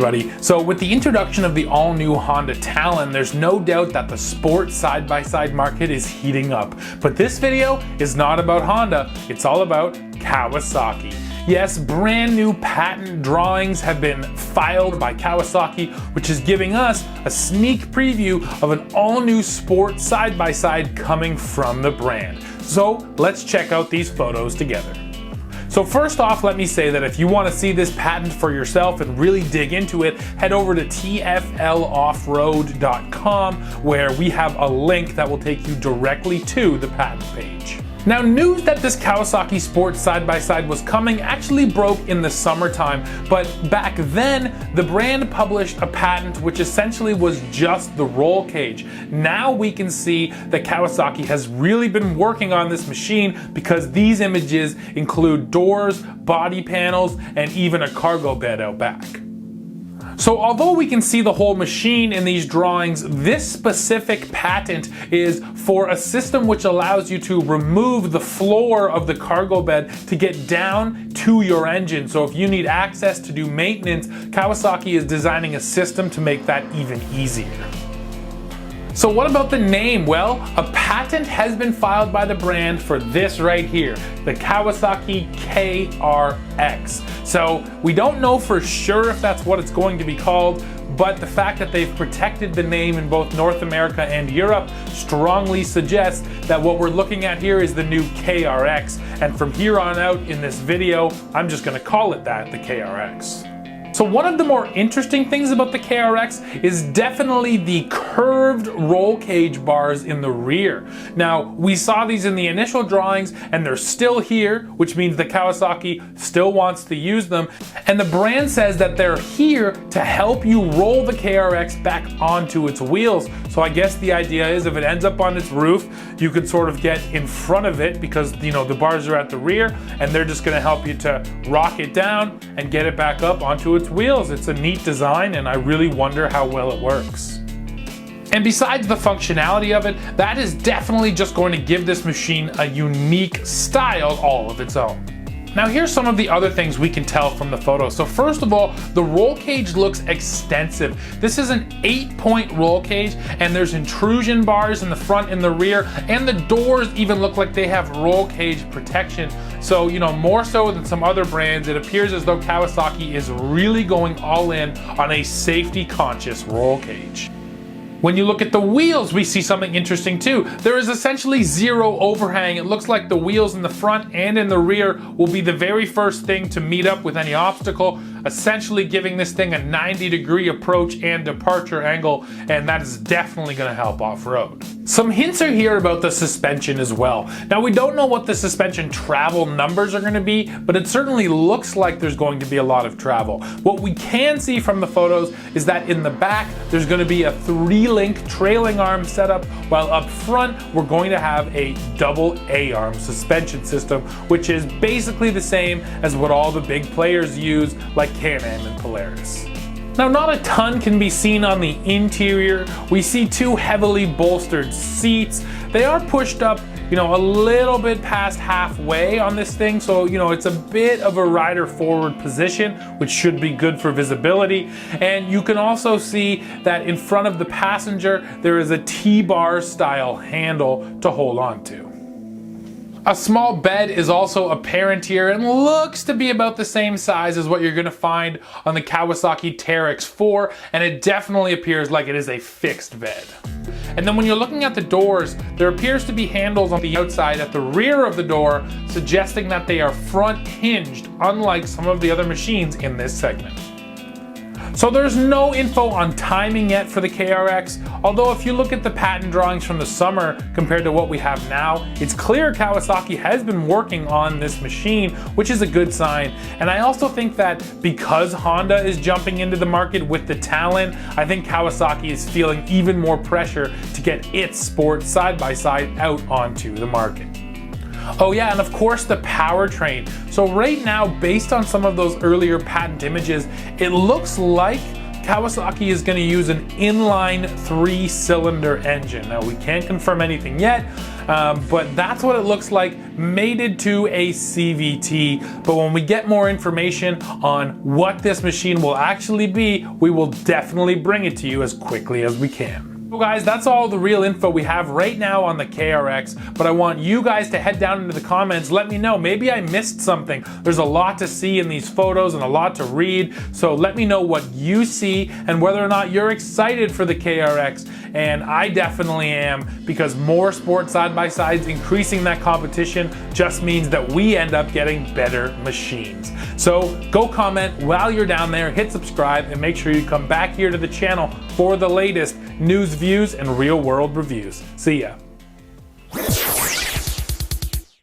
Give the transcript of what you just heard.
everybody. So with the introduction of the all-new Honda Talon, there's no doubt that the sport side-by-side market is heating up. But this video is not about Honda, it's all about Kawasaki. Yes, brand new patent drawings have been filed by Kawasaki, which is giving us a sneak preview of an all-new sport side-by-side coming from the brand. So let's check out these photos together. So first off, let me say that if you want to see this patent for yourself and really dig into it, head over to TFLoffroad.com, where we have a link that will take you directly to the patent page. Now, news that this Kawasaki Sport side-by-side was coming actually broke in the summertime, but back then, the brand published a patent which essentially was just the roll cage. Now we can see that Kawasaki has really been working on this machine because these images include doors, body panels, and even a cargo bed out back. So although we can see the whole machine in these drawings, this specific patent is for a system which allows you to remove the floor of the cargo bed to get down to your engine. So if you need access to do maintenance, Kawasaki is designing a system to make that even easier. So what about the name? Well, a patent has been filed by the brand for this right here, the Kawasaki KRX. So we don't know for sure if that's what it's going to be called, but the fact that they've protected the name in both North America and Europe strongly suggests that what we're looking at here is the new KRX. And from here on out in this video, I'm just gonna call it that, the KRX. So one of the more interesting things about the KRX is definitely the curved roll cage bars in the rear. Now, we saw these in the initial drawings and they're still here, which means the Kawasaki still wants to use them. And the brand says that they're here to help you roll the KRX back onto its wheels. So I guess the idea is if it ends up on its roof, you could sort of get in front of it because, you know, the bars are at the rear and they're just gonna help you to rock it down and get it back up onto its wheels. It's a neat design and I really wonder how well it works. And besides the functionality of it, that is definitely just going to give this machine a unique style all of its own. Now here's some of the other things we can tell from the photo. So first of all, the roll cage looks extensive. This is an 8-point roll cage and there's intrusion bars in the front and the rear, and the doors even look like they have roll cage protection. So, you know, more so than some other brands, it appears as though Kawasaki is really going all in on a safety conscious roll cage. When you look at the wheels, we see something interesting too. There is essentially zero overhang. It looks like the wheels in the front and in the rear will be the very first thing to meet up with any obstacle, essentially giving this thing a 90-degree approach and departure angle, and that is definitely going to help off-road. Some hints are here about the suspension as well. Now, we don't know what the suspension travel numbers are going to be, but it certainly looks like there's going to be a lot of travel. What we can see from the photos is that in the back, there's going to be a 3-link trailing arm setup, while up front, we're going to have a double A-arm suspension system, which is basically the same as what all the big players use, like Can-Am and Polaris. Now, not a ton can be seen on the interior. We see 2 heavily bolstered seats. They are pushed up, you know, a little bit past halfway on this thing. So, you know, it's a bit of a rider forward position, which should be good for visibility. And you can also see that in front of the passenger, there is a T-bar style handle to hold on to. A small bed is also apparent here and looks to be about the same size as what you're going to find on the Kawasaki KRX 4, and it definitely appears like it is a fixed bed. And then when you're looking at the doors, there appears to be handles on the outside at the rear of the door, suggesting that they are front hinged, unlike some of the other machines in this segment. So there's no info on timing yet for the KRX, although if you look at the patent drawings from the summer compared to what we have now, it's clear Kawasaki has been working on this machine, which is a good sign. And I also think that because Honda is jumping into the market with the Talon, I think Kawasaki is feeling even more pressure to get its sport side-by-side out onto the market. Oh yeah, and of course the powertrain. So right now, based on some of those earlier patent images, it looks like Kawasaki is going to use an inline 3-cylinder engine. Now, we can't confirm anything yet, but that's what it looks like, mated to a CVT. But when we get more information on what this machine will actually be, we will definitely bring it to you as quickly as we can. So guys, that's all the real info we have right now on the KRX, but I want you guys to head down into the comments, let me know, maybe I missed something. There's a lot to see in these photos and a lot to read, so let me know what you see and whether or not you're excited for the KRX, and I definitely am, because more sports side-by-sides, increasing that competition just means that we end up getting better machines. So go comment while you're down there, hit subscribe, and make sure you come back here to the channel for the latest news, views, and real-world reviews. See ya.